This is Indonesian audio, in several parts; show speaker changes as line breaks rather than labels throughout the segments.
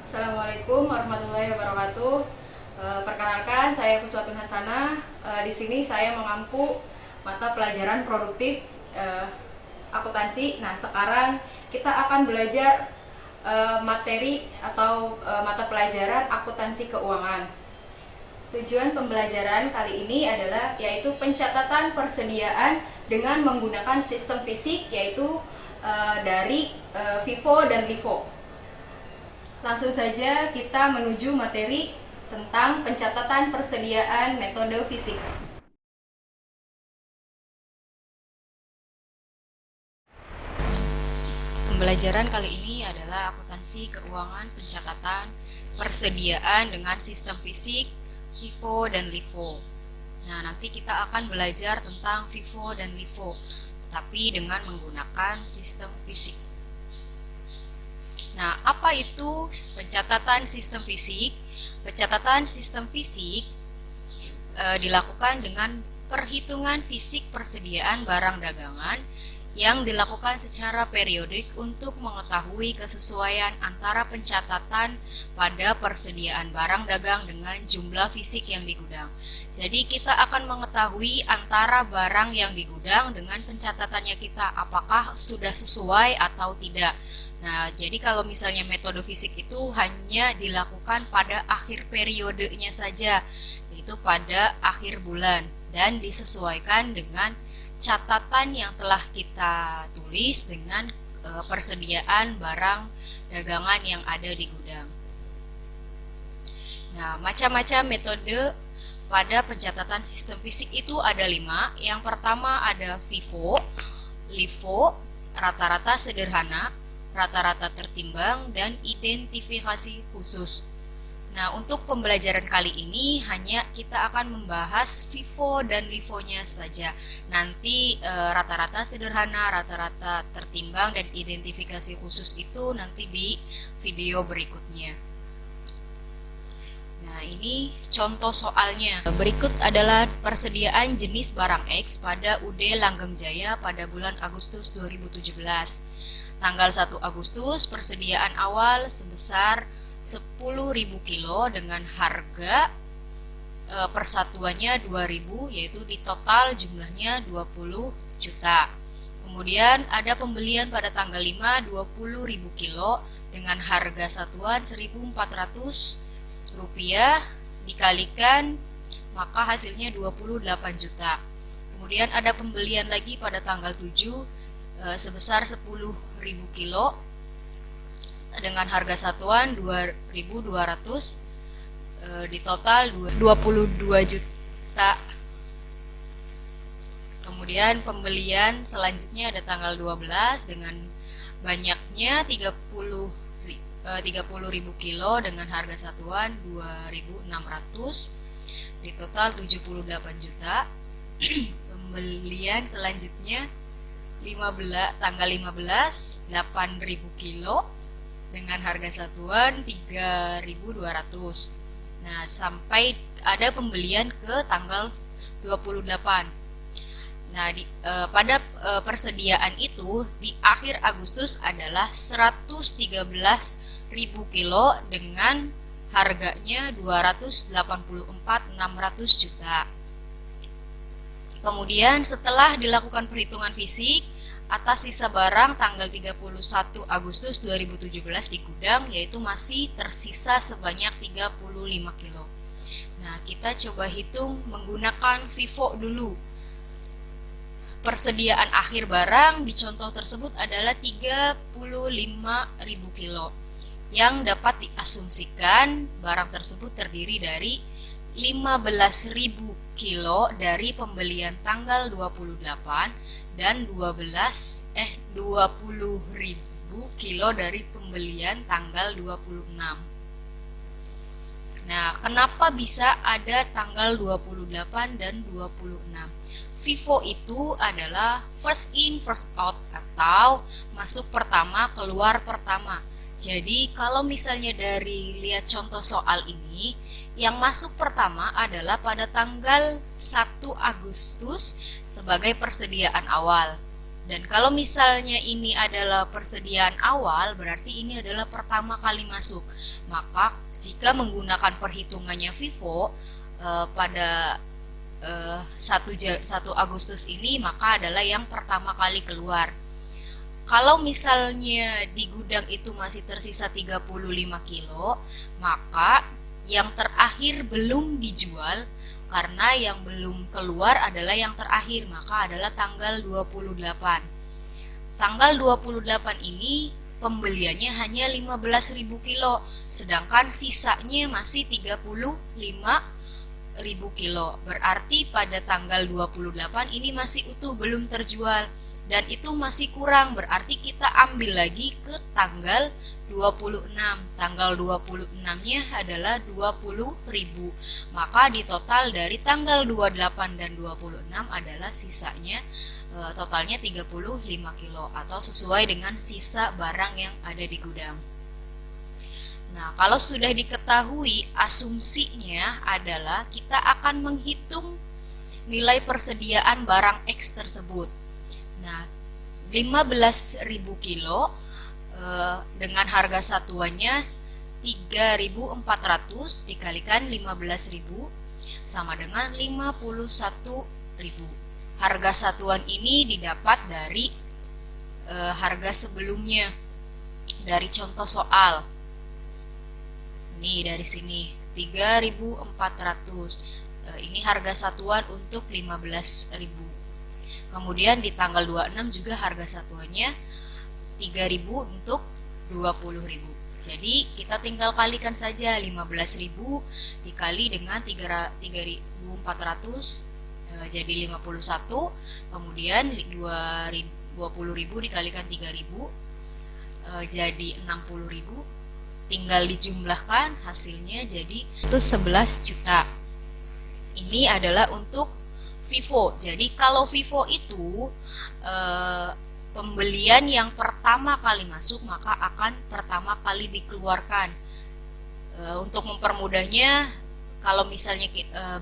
Assalamualaikum warahmatullahi wabarakatuh. Perkenalkan, saya Kuswatun Hasanah. Di sini saya mengampu mata pelajaran produktif akuntansi. Nah, sekarang kita akan belajar materi atau mata pelajaran akuntansi keuangan. Tujuan pembelajaran kali ini adalah yaitu pencatatan persediaan dengan menggunakan sistem fisik, yaitu dari FIFO dan LIFO. Langsung saja kita menuju materi tentang pencatatan persediaan metode fisik. Pembelajaran kali ini adalah akuntansi keuangan pencatatan persediaan dengan sistem fisik, FIFO dan LIFO. Nah, nanti kita akan belajar tentang FIFO dan LIFO, tapi dengan menggunakan sistem fisik. Nah, apa itu pencatatan sistem fisik? Pencatatan sistem fisik dilakukan dengan perhitungan fisik persediaan barang dagangan yang dilakukan secara periodik untuk mengetahui kesesuaian antara pencatatan pada persediaan barang dagang dengan jumlah fisik yang di gudang. Jadi kita akan mengetahui antara barang yang di gudang dengan pencatatannya kita, apakah sudah sesuai atau tidak. Nah, jadi kalau misalnya metode fisik itu hanya dilakukan pada akhir periodenya saja, yaitu pada akhir bulan, dan disesuaikan dengan catatan yang telah kita tulis dengan persediaan barang dagangan yang ada di gudang. Nah, macam-macam metode pada pencatatan sistem fisik itu ada 5. Yang pertama ada FIFO, LIFO, rata-rata sederhana, rata-rata tertimbang, dan identifikasi khusus. Nah, untuk pembelajaran kali ini hanya kita akan membahas FIFO dan LIFO-nya saja. Nanti rata-rata sederhana, rata-rata tertimbang, dan identifikasi khusus itu nanti di video berikutnya. Nah, ini contoh soalnya. Berikut adalah persediaan jenis barang X pada UD Langgeng Jaya pada bulan Agustus 2017. Tanggal 1 Agustus, persediaan awal sebesar 10.000 kilo dengan harga persatuannya 2.000, yaitu di total jumlahnya 20 juta. Kemudian ada pembelian pada tanggal 5 20.000 kilo dengan harga satuan 1.400 rupiah dikalikan, maka hasilnya 28 juta. Kemudian ada pembelian lagi pada tanggal 7 sebesar 10.000 kilo dengan harga satuan 2.200, di total 22 juta. Kemudian pembelian selanjutnya ada tanggal 12 dengan banyaknya 30.000 kilo dengan harga satuan 2.600, di total 78 juta. Pembelian selanjutnya tanggal 15 8.000 kilo dengan harga satuan 3.200. Nah, sampai ada pembelian ke tanggal 28. Nah, pada persediaan itu di akhir Agustus adalah 113.000 kilo dengan harganya 284.600 juta. Kemudian setelah dilakukan perhitungan fisik atas sisa barang tanggal 31 Agustus 2017 di gudang, yaitu masih tersisa sebanyak 35 kilo. Nah, kita coba hitung menggunakan FIFO dulu. Persediaan akhir barang di contoh tersebut adalah 35.000 kilo, yang dapat diasumsikan barang tersebut terdiri dari 15.000 kilo dari pembelian tanggal 28 dan 20.000 kilo dari pembelian tanggal 26. Nah, kenapa bisa ada tanggal 28 dan 26? FIFO itu adalah first in first out atau masuk pertama keluar pertama. Jadi kalau misalnya dari lihat contoh soal ini, yang masuk pertama adalah pada tanggal 1 Agustus sebagai persediaan awal. Dan kalau misalnya ini adalah persediaan awal, berarti ini adalah pertama kali masuk. Maka jika menggunakan perhitungannya FIFO pada 1 Agustus ini, maka adalah yang pertama kali keluar. Kalau misalnya di gudang itu masih tersisa 35 kilo, maka yang terakhir belum dijual, karena yang belum keluar adalah yang terakhir, maka adalah tanggal 28. Tanggal 28 ini pembeliannya hanya 15.000 kilo, sedangkan sisanya masih 35.000 kilo. Berarti pada tanggal 28 ini masih utuh, belum terjual. Dan itu masih kurang, berarti kita ambil lagi ke tanggal 26. Tanggal 26-nya adalah 20.000. Maka di total dari tanggal 28 dan 26 adalah sisanya totalnya 35 kilo atau sesuai dengan sisa barang yang ada di gudang. Nah, kalau sudah diketahui, asumsinya adalah kita akan menghitung nilai persediaan barang X tersebut. Nah, 15.000 kilo dengan harga satuannya 3.400 dikalikan 15.000 sama dengan 51.000. Harga satuan ini didapat dari harga sebelumnya, dari contoh soal. Ini dari sini 3.400. Ini harga satuan untuk 15.000. Kemudian di tanggal 26 juga harga satuannya 3.000 untuk 20.000. Jadi kita tinggal kalikan saja 15.000 dikali dengan 3.400 jadi 51. Kemudian 20.000 dikalikan 3.000 jadi 60.000. Tinggal dijumlahkan, hasilnya jadi itu 11 juta. Ini adalah untuk FIFO. Jadi kalau FIFO itu pembelian yang pertama kali masuk, maka akan pertama kali dikeluarkan. Untuk mempermudahnya, kalau misalnya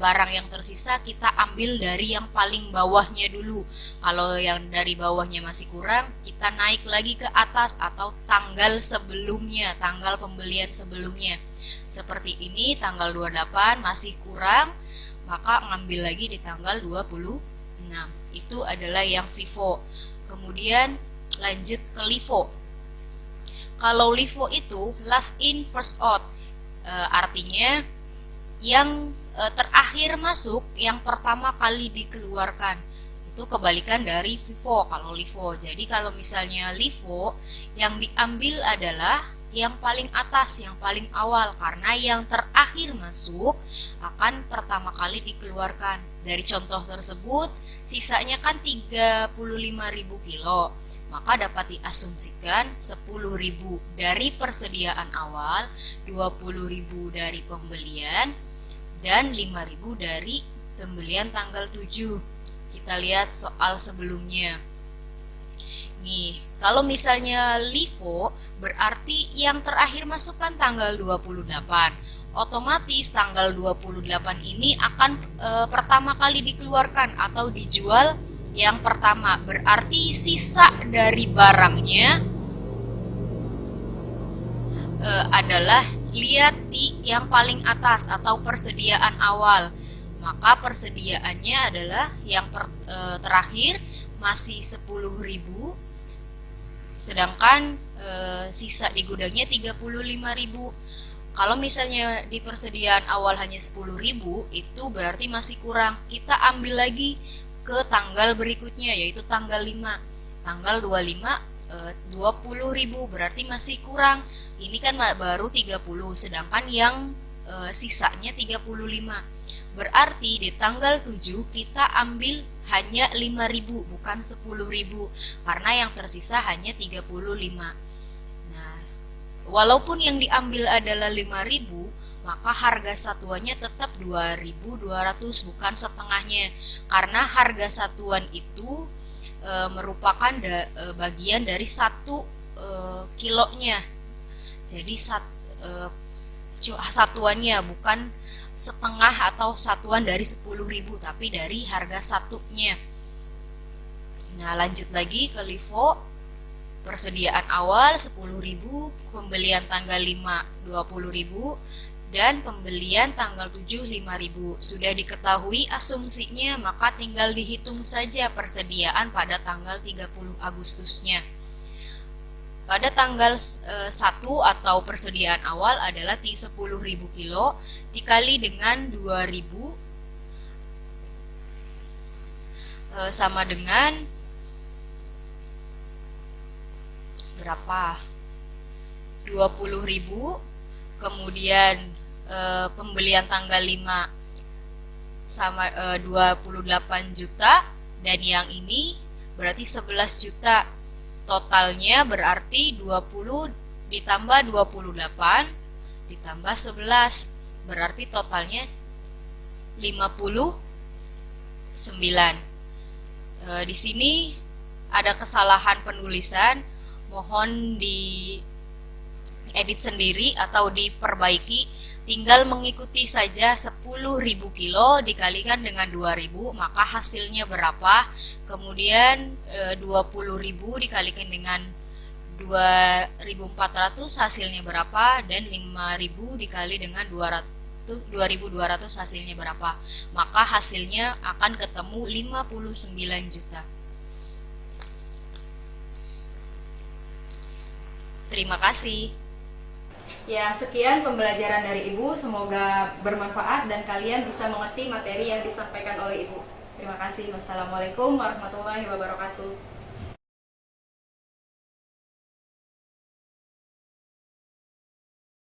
barang yang tersisa kita ambil dari yang paling bawahnya dulu. Kalau yang dari bawahnya masih kurang, kita naik lagi ke atas atau tanggal sebelumnya, tanggal pembelian sebelumnya. Seperti ini, tanggal 28 masih kurang, maka ngambil lagi di tanggal 26. Itu adalah yang FIFO. Kemudian lanjut ke LIFO. Kalau LIFO itu last in first out, artinya yang terakhir masuk, yang pertama kali dikeluarkan. Itu kebalikan dari FIFO kalau LIFO. Jadi kalau misalnya LIFO, yang diambil adalah yang paling atas, yang paling awal, karena yang terakhir masuk akan pertama kali dikeluarkan. Dari contoh tersebut, sisanya kan 35.000 kilo, maka dapat diasumsikan 10.000 dari persediaan awal, 20.000 dari pembelian, dan 5.000 dari pembelian tanggal 7. Kita lihat soal sebelumnya. Nih, kalau misalnya LIFO, berarti yang terakhir masuk kan tanggal 28. Otomatis tanggal 28 ini akan pertama kali dikeluarkan atau dijual yang pertama. Berarti sisa dari barangnya adalah lihat di yang paling atas atau persediaan awal. Maka persediaannya adalah yang terakhir masih 10.000, sedangkan sisa di gudangnya 35.000. Kalau misalnya di persediaan awal hanya 10.000, itu berarti masih kurang. Kita ambil lagi ke tanggal berikutnya, yaitu tanggal 5. Tanggal 25 20.000, berarti masih kurang. Ini kan baru 30, sedangkan yang sisanya 35. Berarti di tanggal 7 kita ambil hanya 5.000, bukan 10.000, karena yang tersisa hanya 35. Nah, walaupun yang diambil adalah 5.000, maka harga satuannya tetap 2.200, bukan setengahnya, karena harga satuan itu merupakan bagian dari 1 kilonya. Jadi satuannya bukan setengah atau satuan dari 10.000, tapi dari harga satunya. Nah, lanjut lagi ke LIFO. Persediaan awal 10.000, pembelian tanggal 5 20.000, dan pembelian tanggal 7 5.000. Sudah diketahui asumsinya, maka tinggal dihitung saja persediaan pada tanggal 30 Agustusnya. Pada tanggal 1 atau persediaan awal adalah 10.000 kilo dikali dengan 2.000 sama dengan berapa? 20.000. Kemudian pembelian tanggal 5 sama 28 juta, dan yang ini berarti 11 juta. Totalnya berarti 20 ditambah 28 ditambah 11, berarti totalnya 59. Di sini ada kesalahan penulisan, mohon diedit sendiri atau diperbaiki. Tinggal mengikuti saja 10.000 kilo dikalikan dengan 2.000, maka hasilnya berapa. Kemudian 20.000 dikalikan dengan 2.400 hasilnya berapa, dan 5.000 dikali dengan 2.200 hasilnya berapa. Maka hasilnya akan ketemu 59 juta. Terima kasih.
Ya, sekian pembelajaran dari Ibu. Semoga bermanfaat dan kalian bisa mengerti materi yang disampaikan oleh Ibu. Terima kasih. Wassalamualaikum warahmatullahi wabarakatuh.